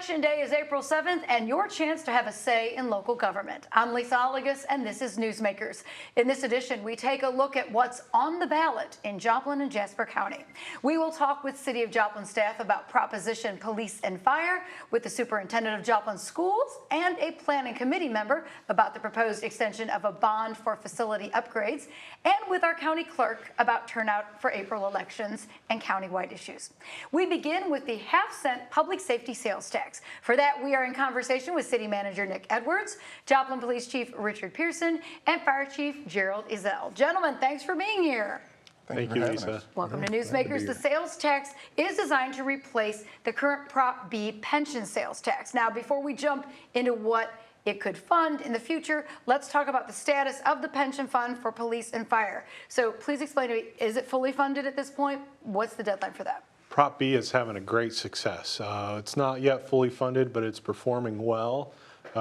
Election Day is April 7th, and your chance to have a say in local government. I'm Lisa Oligas, and this is Newsmakers. In this edition, we take a look at what's on the ballot in Joplin and Jasper County. We will talk with City of Joplin staff about Proposition Police and Fire, with the superintendent of Joplin Schools, and a planning committee member about the proposed extension of a bond for facility upgrades, and with our county clerk about turnout for April elections and countywide issues. We begin with the half-cent public safety sales tax. For that, we are in conversation with City Manager Nick Edwards, Joplin Police Chief Richard Pearson, and Fire Chief Gerald Ezell. Gentlemen, thanks for being here. Thank you, Lisa. Welcome to Newsmakers. The sales tax is designed to replace the current Prop B pension sales tax. Now, before we jump into what it could fund in the future, let's talk about the status of the pension fund for police and fire. So please explain to me, is it fully funded at this point? What's the deadline for that? Prop B is having a great success. It's not yet fully funded, but it's performing well.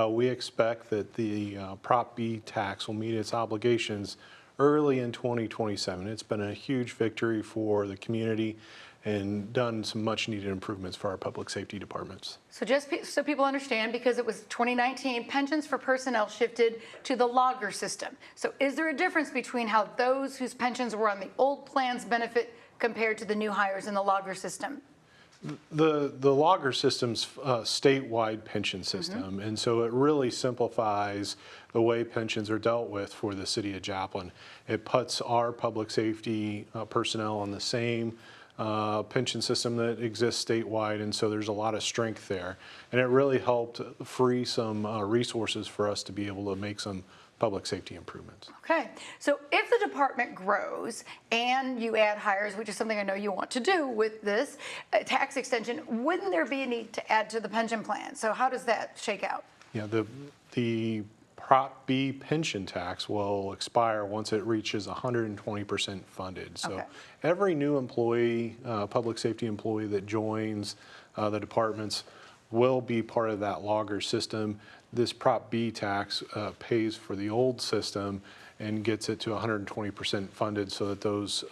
We expect that the Prop B tax will meet its obligations early in 2027. It's been a huge victory for the community and done some much needed improvements for our public safety departments. So just so people understand, because it was 2019, pensions for personnel shifted to the logger system. So is there a difference between how those whose pensions were on the old plans benefit compared to the new hires in the logger system? The logger system's statewide pension system, and so it really simplifies the way pensions are dealt with for the city of Joplin. It puts our public safety personnel on the same pension system that exists statewide, and so there's a lot of strength there. And it really helped free some resources for us to be able to make some public safety improvements. Okay, so if the department grows and you add hires, which is something I know you want to do with this tax extension, wouldn't there be a need to add to the pension plan? So how does that shake out? Yeah, the Prop B pension tax will expire once it reaches 120% funded. So every new employee, public safety employee that joins the departments will be part of that logger system. This Prop B tax pays for the old system and gets it to 120% funded so that those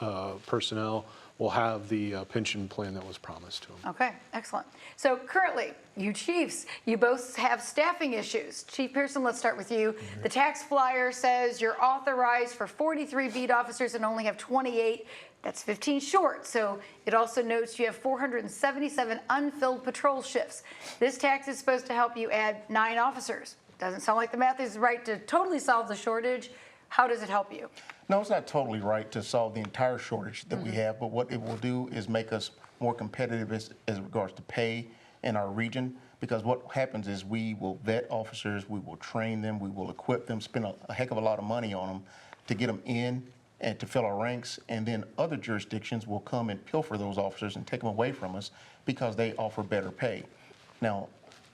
personnel will have the pension plan that was promised to them. Okay, excellent. So currently, you chiefs, you both have staffing issues. Chief Pearson, let's start with you. The tax flyer says you're authorized for 43 beat officers and only have 28. That's 15 short. So it also notes you have 477 unfilled patrol shifts. This tax is supposed to help you add 9 officers. Doesn't sound like the math is right to totally solve the shortage. How does it help you? No, it's not totally right to solve the entire shortage that we have, but what it will do is make us more competitive as regards to pay in our region, because what happens is we will vet officers, we will train them, we will equip them, spend a heck of a lot of money on them to get them in and to fill our ranks, and then other jurisdictions will come and pilfer those officers and take them away from us because they offer better pay. Now,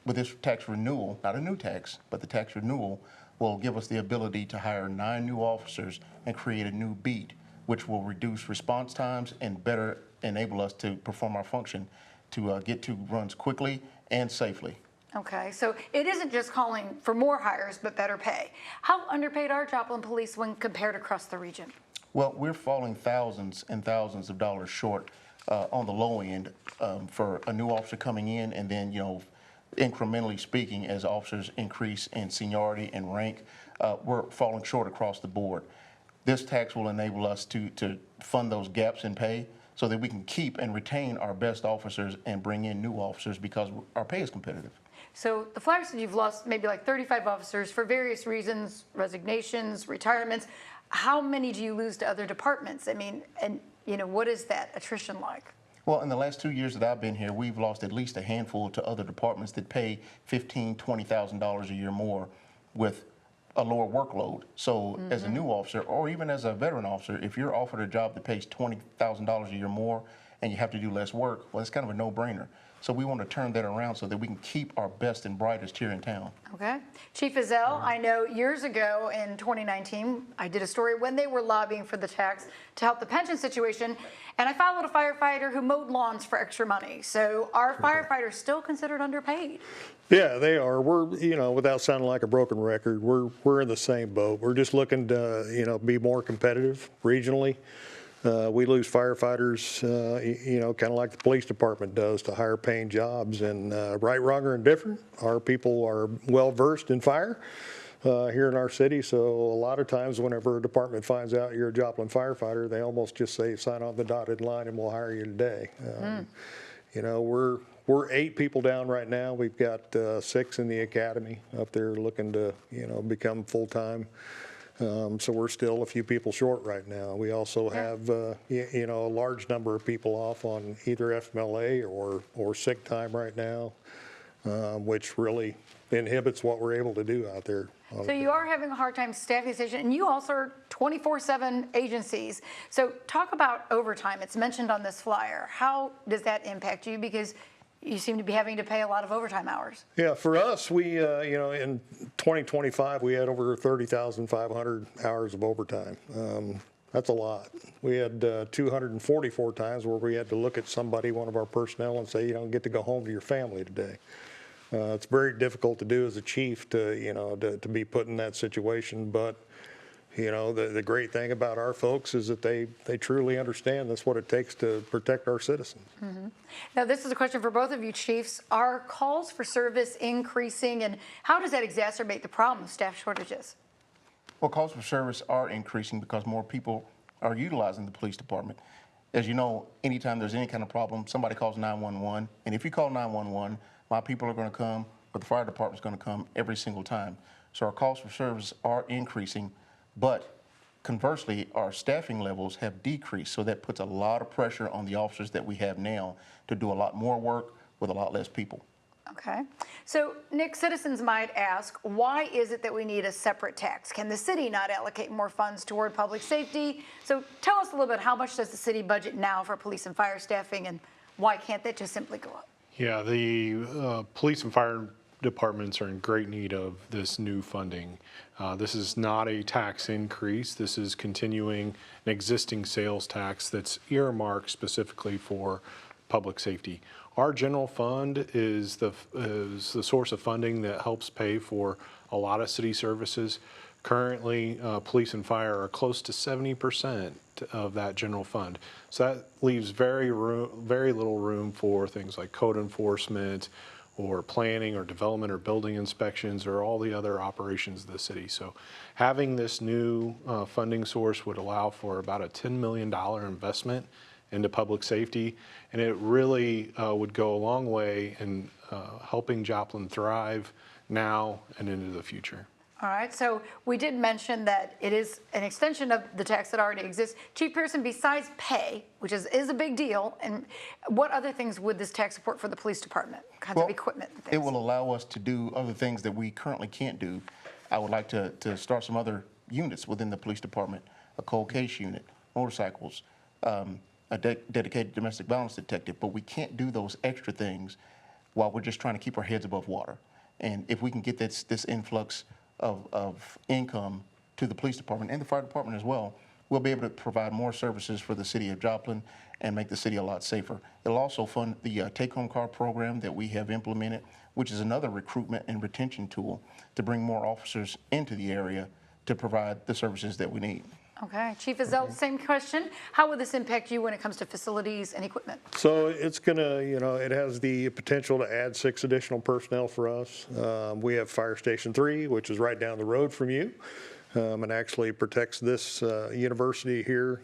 with this tax renewal, not a new tax, but the tax renewal will give us the ability to hire 9 new officers and create a new beat, which will reduce response times and better enable us to perform our function to get to runs quickly and safely. Okay, so it isn't just calling for more hires, but better pay. How underpaid are Joplin police when compared across the region? Well, we're falling thousands and thousands of dollars short on the low end for a new officer coming in, and then, incrementally speaking, as officers increase in seniority and rank, we're falling short across the board. This tax will enable us to fund those gaps in pay so that we can keep and retain our best officers and bring in new officers because our pay is competitive. So the flyer said you've lost maybe like 35 officers for various reasons, resignations, retirements. How many do you lose to other departments? I mean, and what is that attrition like? Well, in the last 2 years that I've been here, we've lost at least a handful to other departments that pay $15,000, $20,000 a year more with a lower workload. So as a new officer, or even as a veteran officer, if you're offered a job that pays $20,000 a year more and you have to do less work, well, it's kind of a no-brainer. So we want to turn that around so that we can keep our best and brightest here in town. Okay. Chief Ezell, I know years ago in 2019, I did a story when they were lobbying for the tax to help the pension situation, and I followed a firefighter who mowed lawns for extra money. So are firefighters still considered underpaid? Yeah, they are. We're, without sounding like a broken record, we're in the same boat. We're just looking to, be more competitive regionally. We lose firefighters, kind of like the police department does, to higher paying jobs. And right, wrong, or indifferent, our people are well versed in fire here in our city. So a lot of times whenever a department finds out you're a Joplin firefighter, they almost just say, sign on the dotted line and we'll hire you today. We're 8 people down right now. We've got 6 in the academy up there looking to, become full-time. So we're still a few people short right now. We also have, a large number of people off on either FMLA or sick time right now, which really inhibits what we're able to do out there. So you are having a hard time staffing the station, and you also are 24/7 agencies. So talk about overtime. It's mentioned on this flyer. How does that impact you? Because you seem to be having to pay a lot of overtime hours. Yeah, for us, we, in 2025, we had over 30,500 hours of overtime. That's a lot. We had 244 times where we had to look at somebody, one of our personnel, and say, you don't get to go home to your family today. It's very difficult to do as a chief to be put in that situation, but the great thing about our folks is that they truly understand that's what it takes to protect our citizens. Mm-hmm. Now, this is a question for both of you, chiefs. Are calls for service increasing, and how does that exacerbate the problem of staff shortages? Well, calls for service are increasing because more people are utilizing the police department. As you know, anytime there's any kind of problem, somebody calls 911, and if you call 911, my people are going to come, but the fire department's going to come every single time. So our calls for service are increasing, but conversely, our staffing levels have decreased. So that puts a lot of pressure on the officers that we have now to do a lot more work with a lot less people. Okay. So, Nick, citizens might ask, why is it that we need a separate tax? Can the city not allocate more funds toward public safety? So tell us a little bit, how much does the city budget now for police and fire staffing, and why can't that just simply go up? Yeah, the police and fire departments are in great need of this new funding. This is not a tax increase. This is continuing an existing sales tax that's earmarked specifically for public safety. Our general fund is the source of funding that helps pay for a lot of city services. Currently, police and fire are close to 70% of that general fund. So that leaves very little room for things like code enforcement or planning or development or building inspections or all the other operations of the city. So having this new funding source would allow for about a $10 million investment into public safety, and it really would go a long way in helping Joplin thrive now and into the future. All right, so we did mention that it is an extension of the tax that already exists. Chief Pearson, besides pay, which is a big deal, and what other things would this tax support for the police department? What kinds of equipment and things? It will allow us to do other things that we currently can't do. I would like to start some other units within the police department, a cold case unit, motorcycles, a dedicated domestic violence detective, but we can't do those extra things while we're just trying to keep our heads above water. And if we can get this influx of income to the police department and the fire department as well, we'll be able to provide more services for the city of Joplin and make the city a lot safer. It'll also fund the take-home car program that we have implemented, which is another recruitment and retention tool to bring more officers into the area to provide the services that we need. Okay, Chief Ezell, same question. How will this impact you when it comes to facilities and equipment? So it's gonna, it has the potential to add 6 additional personnel for us. We have Fire Station 3, which is right down the road from you, and actually protects this university here.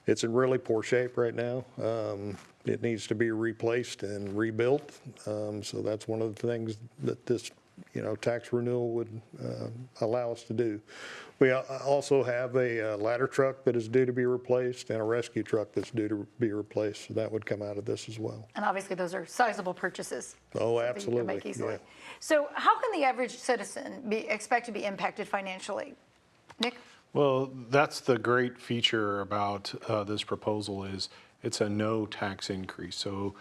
It's in really poor shape right now. It needs to be replaced and rebuilt. So that's one of the things that this tax renewal would allow us to do. We also have a ladder truck that is due to be replaced and a rescue truck that's due to be replaced. So that would come out of this as well. And obviously those are sizable purchases. Oh, You absolutely. can make easily. Yeah. So how can the average citizen expect to be impacted financially? Nick? Well, that's the great feature about this proposal is it's a no tax increase. So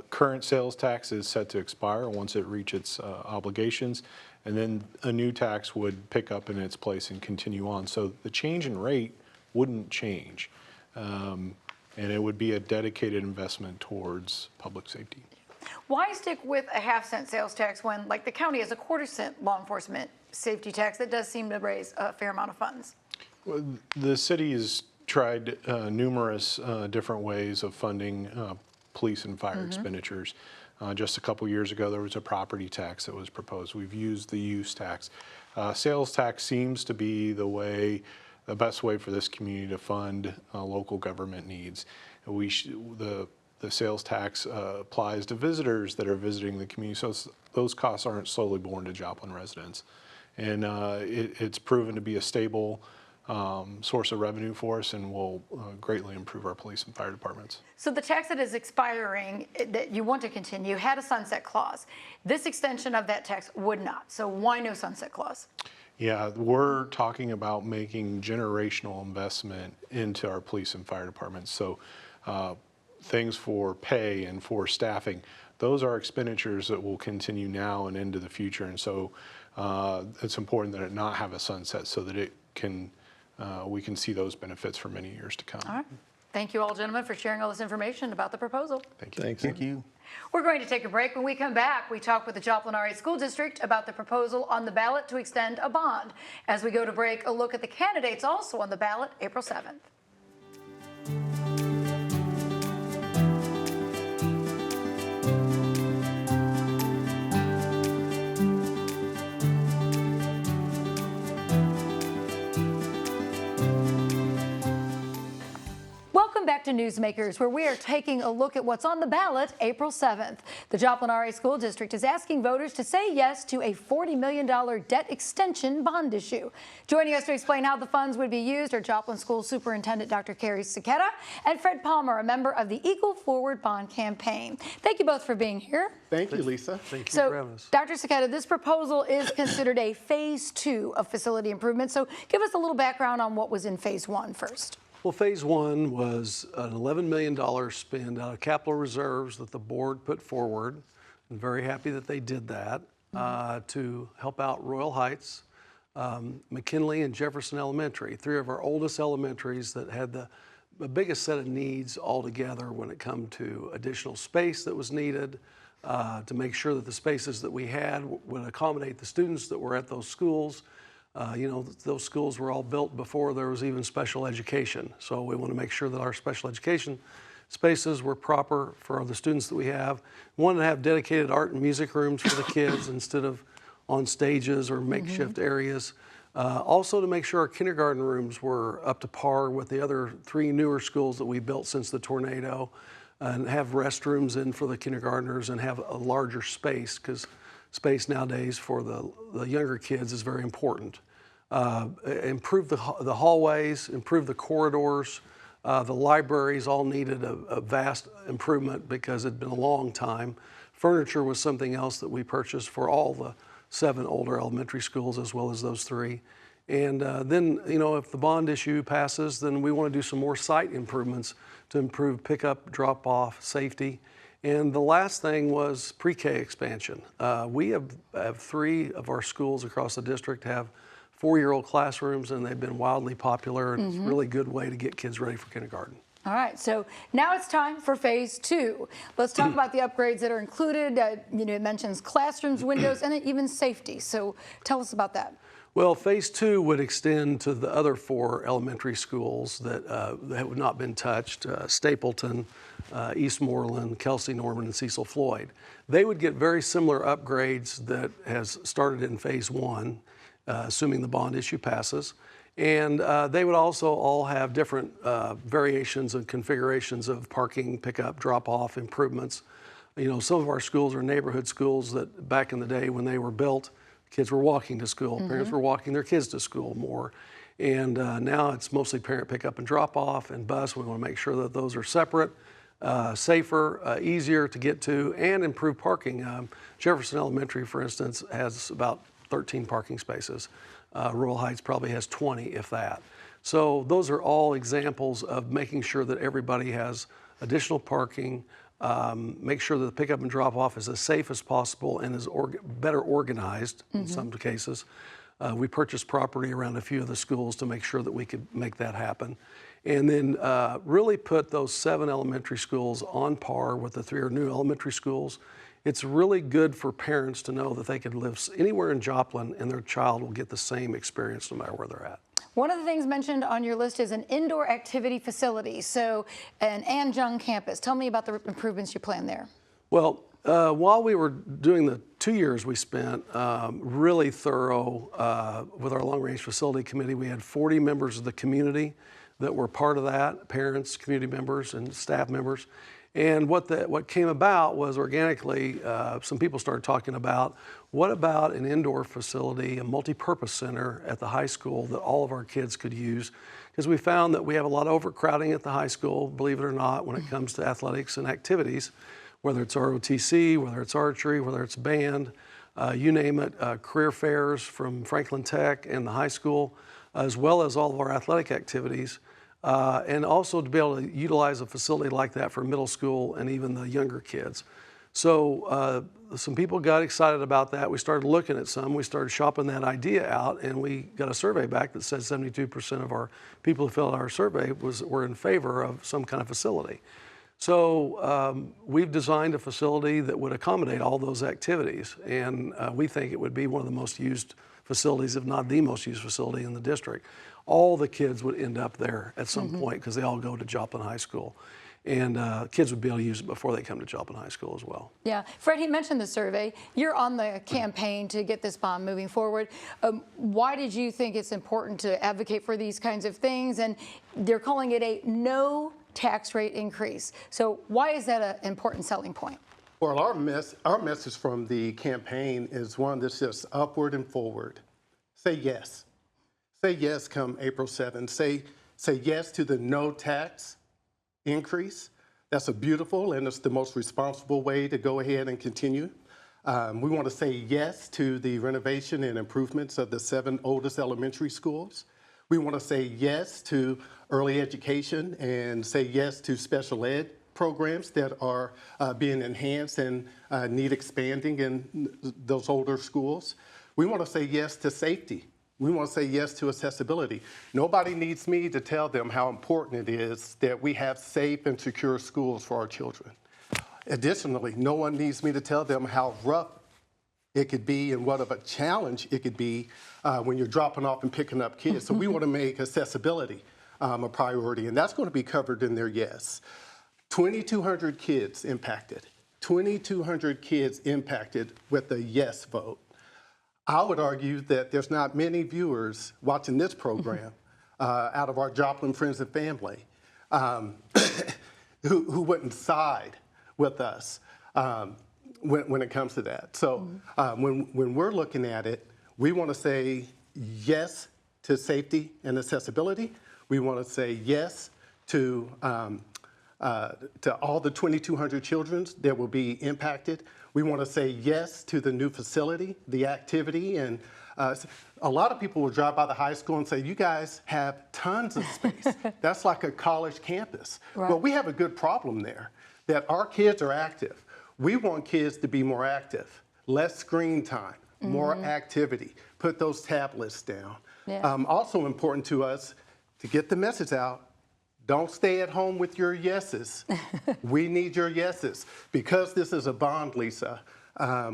current sales tax is set to expire once it reaches its obligations, and then a new tax would pick up in its place and continue on. So the change in rate wouldn't change, and it would be a dedicated investment towards public safety. Why stick with a half-cent sales tax when, like the county has a quarter-cent law enforcement safety tax that does seem to raise a fair amount of funds? Well, the city is tried numerous different ways of funding police and fire expenditures. Just a couple years ago, there was a property tax that was proposed. We've used the use tax. Sales tax seems to be the best way for this community to fund local government needs. The sales tax applies to visitors that are visiting the community, so those costs aren't solely borne to Joplin residents. And it's proven to be a stable source of revenue for us and will greatly improve our police and fire departments. So the tax that is expiring that you want to continue had a sunset clause. This extension of that tax would not. So why no sunset clause? Yeah, we're talking about making generational investment into our police and fire departments. So things for pay and for staffing, those are expenditures that will continue now and into the future. And so it's important that it not have a sunset so that it can we can see those benefits for many years to come. All right. Thank you all, gentlemen, for sharing all this information about the proposal. Thank you. Thank you. Thank you. We're going to take a break. When we come back, we talk with the Joplin RA School District about the proposal on the ballot to extend a bond. As we go to break, a look at the candidates also on the ballot April 7th. Welcome back to Newsmakers, where we are taking a look at what's on the ballot April 7th. The Joplin RA School District is asking voters to say yes to a $40 million debt extension bond issue. Joining us to explain how the funds would be used are Joplin School Superintendent Dr. Carrie Cicetta and Fred Palmer, a member of the Equal Forward Bond Campaign. Thank you both for being here. Thank you, Lisa. Thank you for having us. Dr. Cicetta, this proposal is considered a phase 2 of facility improvement. So give us a little background on what was in phase 1 first. Well, phase 1 was an $11 million spend out of capital reserves that the board put forward. I'm very happy that they did that to help out Royal Heights, McKinley, and Jefferson Elementary, 3 of our oldest elementaries that had the biggest set of needs altogether when it come to additional space that was needed, to make sure that the spaces that we had would accommodate the students that were at those schools. Those schools were all built before there was even special education. So we want to make sure that our special education spaces were proper for the students that we have. We wanted to have dedicated art and music rooms for the kids instead of on stages or makeshift areas. Also to make sure our kindergarten rooms were up to par with the other 3 newer schools that we built since the tornado, and have restrooms in for the kindergartners and have a larger space, because space nowadays for the younger kids is very important. Improve the hallways, improve the corridors. The libraries all needed a vast improvement because it had been a long time. Furniture was something else that we purchased for all the 7 older elementary schools as well as those 3. And then, if the bond issue passes, then we want to do some more site improvements to improve pickup, drop-off, safety. And the last thing was pre-K expansion. We have 3 of our schools across the district have 4-year-old classrooms, and they've been wildly popular, and it's a really good way to get kids ready for kindergarten. All right, so now it's time for phase 2. Let's talk about the upgrades that are included. It mentions classrooms, windows, and even safety. So tell us about that. Well, phase 2 would extend to the other 4 elementary schools that have not been touched, Stapleton, Eastmoreland, Kelsey Norman, and Cecil Floyd. They would get very similar upgrades that has started in phase 1, assuming the bond issue passes. And they would also all have different variations and configurations of parking, pickup, drop-off improvements. Some of our schools are neighborhood schools that back in the day when they were built, kids were walking to school, parents were walking their kids to school more. And now it's mostly parent pickup and drop off and bus. We want to make sure that those are separate, safer, easier to get to, and improve parking. Jefferson Elementary, for instance, has about 13 parking spaces. Royal Heights probably has 20, if that. So those are all examples of making sure that everybody has additional parking, make sure that the pickup and drop off is as safe as possible and is better organized in some cases. We purchased property around a few of the schools to make sure that we could make that happen. And then really put those 7 elementary schools on par with the 3 new elementary schools. It's really good for parents to know that they can live anywhere in Joplin and their child will get the same experience no matter where they're at. One of the things mentioned on your list is an indoor activity facility, so an Ann Jung campus. Tell me about the improvements you plan there. Well, while we were doing the 2 years we spent really thorough with our long-range facility committee, we had 40 members of the community that were part of that, parents, community members, and staff members. And what came about was organically, some people started talking about, what about an indoor facility, a multi-purpose center at the high school that all of our kids could use? Because we found that we have a lot of overcrowding at the high school, believe it or not, when it comes to athletics and activities, whether it's ROTC, whether it's archery, whether it's band, you name it, career fairs from Franklin Tech and the high school, as well as all of our athletic activities. And also to be able to utilize a facility like that for middle school and even the younger kids. So some people got excited about that. We started looking at some. We started shopping that idea out, and we got a survey back that said 72% of our people who filled out our survey were in favor of some kind of facility. So we've designed a facility that would accommodate all those activities, and we think it would be one of the most used facilities, if not the most used facility in the district. All the kids would end up there at some point because they all go to Joplin High School. And kids would be able to use it before they come to Joplin High School as well. Yeah, Fred, he mentioned the survey. You're on the campaign to get this bond moving forward. Why did you think it's important to advocate for these kinds of things? And they're calling it a no tax rate increase. So why is that an important selling point? Well, our message from the campaign is one that's just upward and forward. Say yes. Say yes come April 7th. Say yes to the no tax increase. That's a beautiful and it's the most responsible way to go ahead and continue. We want to say yes to the renovation and improvements of the 7 oldest elementary schools. We want to say yes to early education and say yes to special ed programs that are being enhanced and need expanding in those older schools. We want to say yes to safety. We want to say yes to accessibility. Nobody needs me to tell them how important it is that we have safe and secure schools for our children. Additionally, no one needs me to tell them how rough it could be and what of a challenge it could be when you're dropping off and picking up kids. So we want to make accessibility a priority, and that's going to be covered in their yes. 2,200 kids impacted. 2,200 kids impacted with a yes vote. I would argue that there's not many viewers watching this program out of our Joplin friends and family who wouldn't side with us when it comes to that. So when we're looking at it, we want to say yes to safety and accessibility. We want to say yes to all the 2,200 children that will be impacted. We want to say yes to the new facility, the activity, and a lot of people will drive by the high school and say, you guys have tons of space. That's like a college campus. Right. Well, we have a good problem there, that our kids are active. We want kids to be more active, less screen time, more activity, put those tablets down. Yeah. Also important to us to get the message out, don't stay at home with your yeses. We need your yeses. Because this is a bond, Lisa,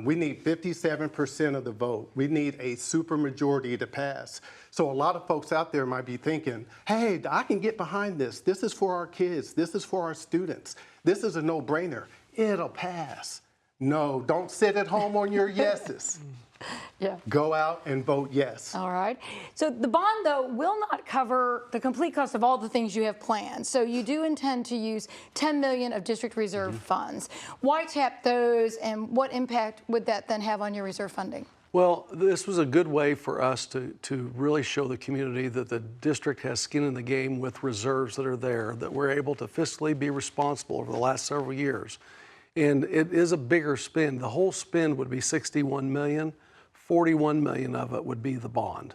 we need 57% of the vote. We need a supermajority to pass. So a lot of folks out there might be thinking, hey, I can get behind this. This is for our kids. This is for our students. This is a no-brainer. It'll pass. No, don't sit at home on your yeses. Yeah. Go out and vote yes. All right. So the bond, though, will not cover the complete cost of all the things you have planned. So you do intend to use $10 million of district reserve funds. Why tap those, and what impact would that then have on your reserve funding? Well, this was a good way for us to really show the community that the district has skin in the game with reserves that are there, that we're able to fiscally be responsible over the last several years. And it is a bigger spend. The whole spend would be $61 million. 41 million of it would be the bond.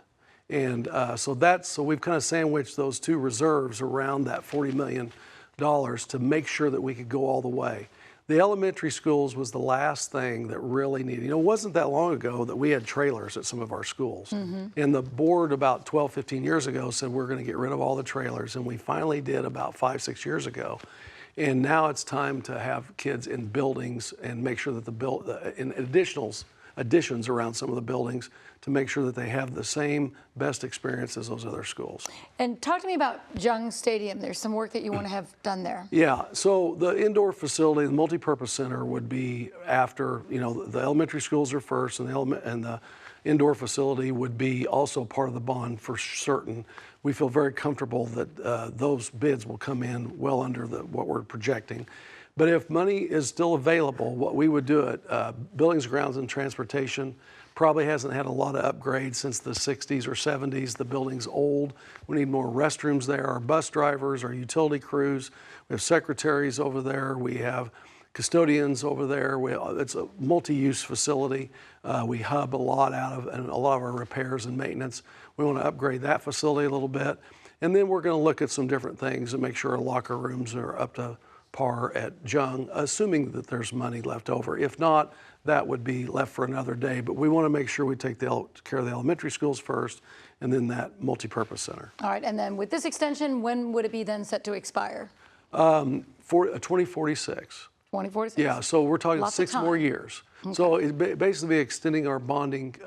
And so we've kind of sandwiched those two reserves around that $40 million to make sure that we could go all the way. The elementary schools was the last thing that really needed. You know, it wasn't that long ago that we had trailers at some of our schools. And the board about 12, 15 years ago said we're going to get rid of all the trailers. And we finally did about 5, 6 years ago. And now it's time to have kids in buildings and make sure that in additionals additions around some of the buildings to make sure that they have the same best experience as those other schools. And talk to me about Jung Stadium. There's some work that you want to have done there. Yeah, so the indoor facility, the multipurpose center would be after, the elementary schools are first, and the indoor facility would be also part of the bond for certain. We feel very comfortable that those bids will come in well under what we're projecting. But if money is still available, what we would do it, Buildings, Grounds, and Transportation probably hasn't had a lot of upgrades since the 60s or 70s. The building's old. We need more restrooms there. Our bus drivers, our utility crews, we have secretaries over there. We have custodians over there. It's a multi-use facility. We hub a lot out of, and a lot of our repairs and maintenance. We want to upgrade that facility a little bit. And then we're going to look at some different things and make sure our locker rooms are up to par at Jung, assuming that there's money left over. If not, that would be left for another day. But we want to make sure we take care of the elementary schools first, and then that multipurpose center. All right, and then with this extension, when would it be then set to expire? For 2046. 2046? Yeah, so we're talking Lots of 6 more time. years. Okay. So it's basically extending our bond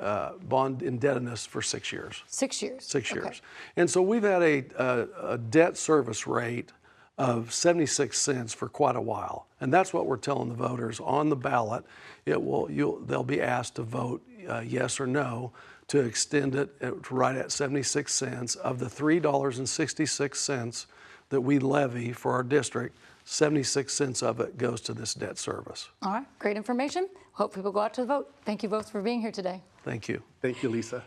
indebtedness for 6 years. 6 years. 6 years. Okay. And so we've had a debt service rate of 76 cents for quite a while. And that's what we're telling the voters on the ballot. They'll be asked to vote yes or no to extend it right at 76 cents. Of the $3.66 that we levy for our district, 76 cents of it goes to this debt service. All right, great information. Hope people go out to vote. Thank you both for being here today. Thank you. Thank you, Lisa.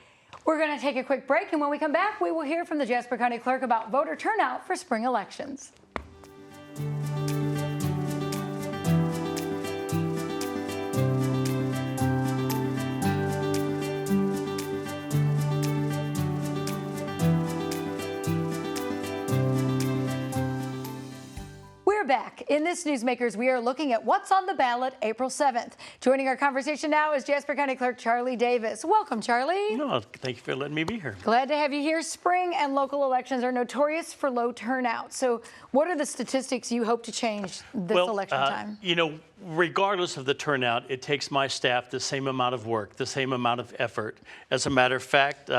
We're going to take a quick break, and when we come back, we will hear from the Jasper County Clerk about voter turnout for spring elections. We're back. In this Newsmakers, we are looking at what's on the ballot April 7th. Joining our conversation now is Jasper County Clerk Charlie Davis. Welcome, Charlie. No, thank you for letting me be here. Glad to have you here. Spring and local elections are notorious for low turnout. So what are the statistics you hope to change this election time? Regardless of the turnout, it takes my staff the same amount of work, the same amount of effort. As a matter of fact,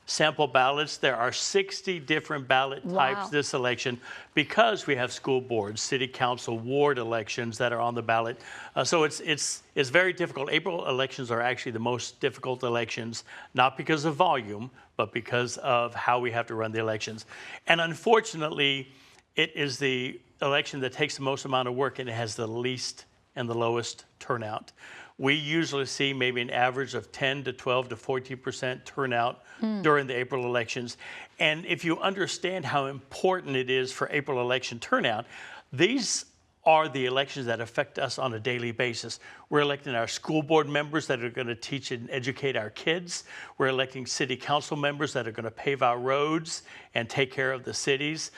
sample ballots, there are 60 different ballot types this election because we have school boards, city council, ward elections that are on the ballot. So it's very difficult. April elections are actually the most difficult elections, not because of volume, but because of how we have to run the elections. And unfortunately, it is the election that takes the most amount of work, and it has the least and the lowest turnout. We usually see maybe an average of 10 to 12 to 14% turnout during the April elections. And if you understand how important it is for April election turnout, these are the elections that affect us on a daily basis. We're electing our school board members that are going to teach and educate our kids. We're electing city council members that are going to pave our roads and take care of the cities.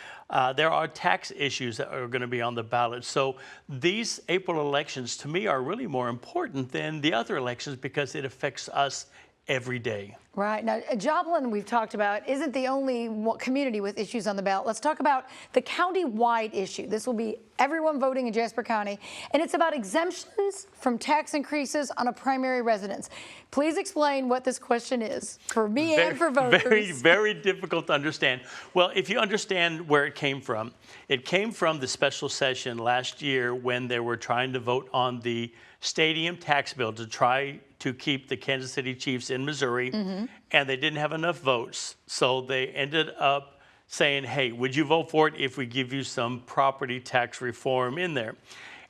There are tax issues that are going to be on the ballot. So these April elections, to me, are really more important than the other elections because it affects us every day. Right. Now, Joplin, we've talked about, isn't the only community with issues on the ballot. Let's talk about the county-wide issue. This will be everyone voting in Jasper County, and it's about exemptions from tax increases on a primary residence. Please explain what this question is for me and for voters. Very, very difficult to understand. Well, if you understand where it came from the special session last year when they were trying to vote on the stadium tax bill to try to keep the Kansas City Chiefs in Missouri, and they didn't have enough votes. So they ended up saying, hey, would you vote for it if we give you some property tax reform in there?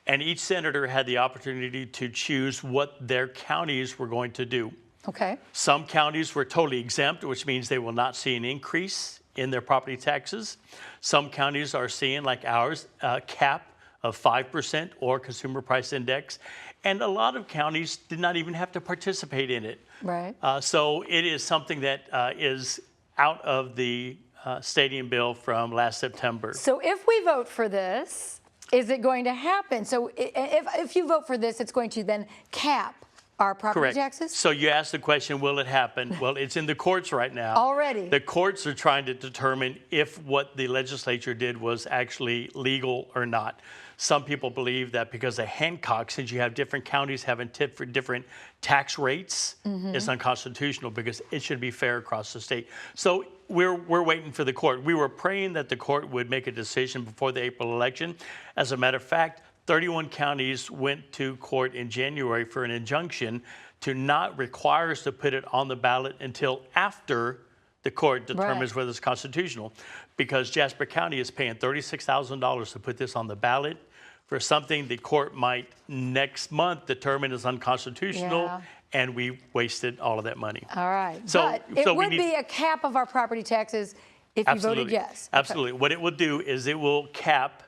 And each senator had the opportunity to choose what their counties were going to do. Okay. Some counties were totally exempt, which means they will not see an increase in their property taxes. Some counties are seeing, like ours, a cap of 5% or consumer price index. And a lot of counties did not even have to participate in it. Right. So it is something that is out of the stadium bill from last September. So if we vote for this, is it going to happen? So if you vote for this, it's going to then cap our property Correct. taxes? So you asked the question, will it happen? Well, it's in the courts right now. Already. The courts are trying to determine if what the legislature did was actually legal or not. Some people believe that because of Hancock, since you have different counties having different tax rates, it's unconstitutional because it should be fair across the state. So we're waiting for the court. We were praying that the court would make a decision before the April election. As a matter of fact, 31 counties went to court in January for an injunction to not require us to put it on the ballot until after the court determines whether it's constitutional, because Jasper County is paying $36,000 to put this on the ballot for something the court might next month determine is unconstitutional, and we wasted all of that money. All right. So, but it so we would need, be a cap of our property taxes if you voted yes. Absolutely. What it will do is it will cap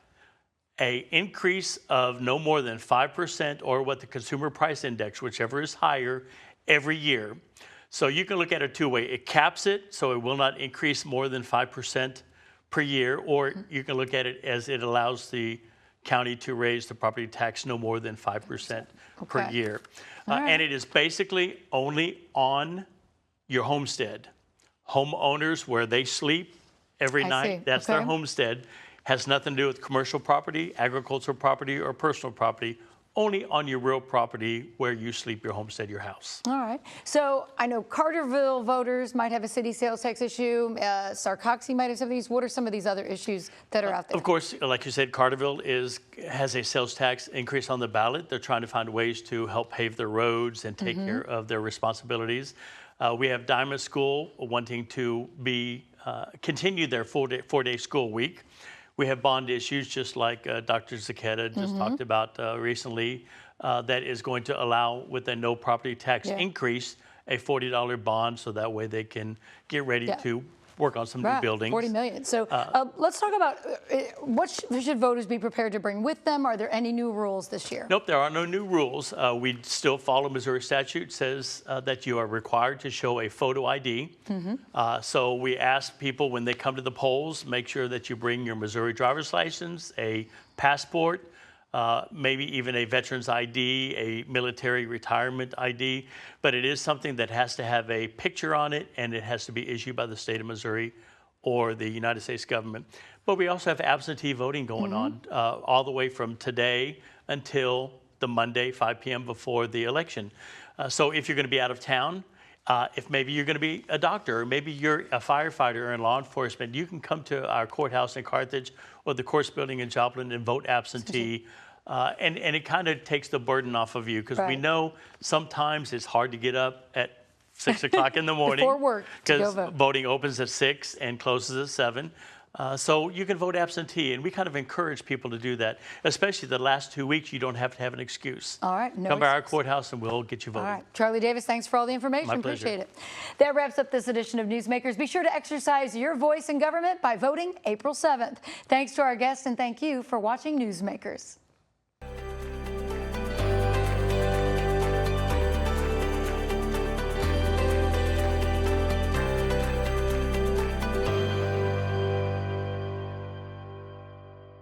a increase of no more than 5% or what the consumer price index, whichever is higher, every year. So you can look at it two ways. It caps it, so it will not increase more than 5% per year, or you can look at it as it allows the county to raise the property tax no more than 5% per year. And it is basically only on your homestead. Homeowners, where they sleep every night, that's their homestead. Has nothing to do with commercial property, agricultural property, or personal property. Only on your real property where you sleep, your homestead, your house. All right. So I know Carterville voters might have a city sales tax issue. Sarcoxy might have some of these. What are some of these other issues that are out there? Of course, like you said, Carterville has a sales tax increase on the ballot. They're trying to find ways to help pave their roads and take care of their responsibilities. We have Diamond School wanting to continue their four-day school week. We have bond issues, just like Dr. Zecchetta just talked about recently, that is going to allow, with a no property tax increase, a $40 bond, so that way they can get ready to work on some new buildings. 40 million. So let's talk about what should voters be prepared to bring with them? Are there any new rules this year? Nope, there are no new rules. We still follow Missouri statute. Says that you are required to show a photo ID. So we ask people when they come to the polls, make sure that you bring your Missouri driver's license, a passport, maybe even a veteran's ID, a military retirement ID, but it is something that has to have a picture on it, and it has to be issued by the state of Missouri or the United States government. But we also have absentee voting going on all the way from today until the Monday, 5 p.m. before the election. So if you're going to be out of town, if maybe you're going to be a doctor, or maybe you're a firefighter or in law enforcement, you can come to our courthouse in Carthage or the courts building in Joplin and vote absentee. And it kind of takes the burden off of you, because we know sometimes it's hard to get up at 6 o'clock in the morning before work because voting opens at 6 and closes at 7. So you can vote absentee, and we kind of encourage people to do that, especially the last 2 weeks. You don't have to have an excuse. All right. Come by our courthouse and we'll get you voting. All right. Charlie Davis, thanks for all the information. My pleasure. Appreciate it. That wraps up this edition of Newsmakers. Be sure to exercise your voice in government by voting April 7th. Thanks to our guests, and thank you for watching Newsmakers.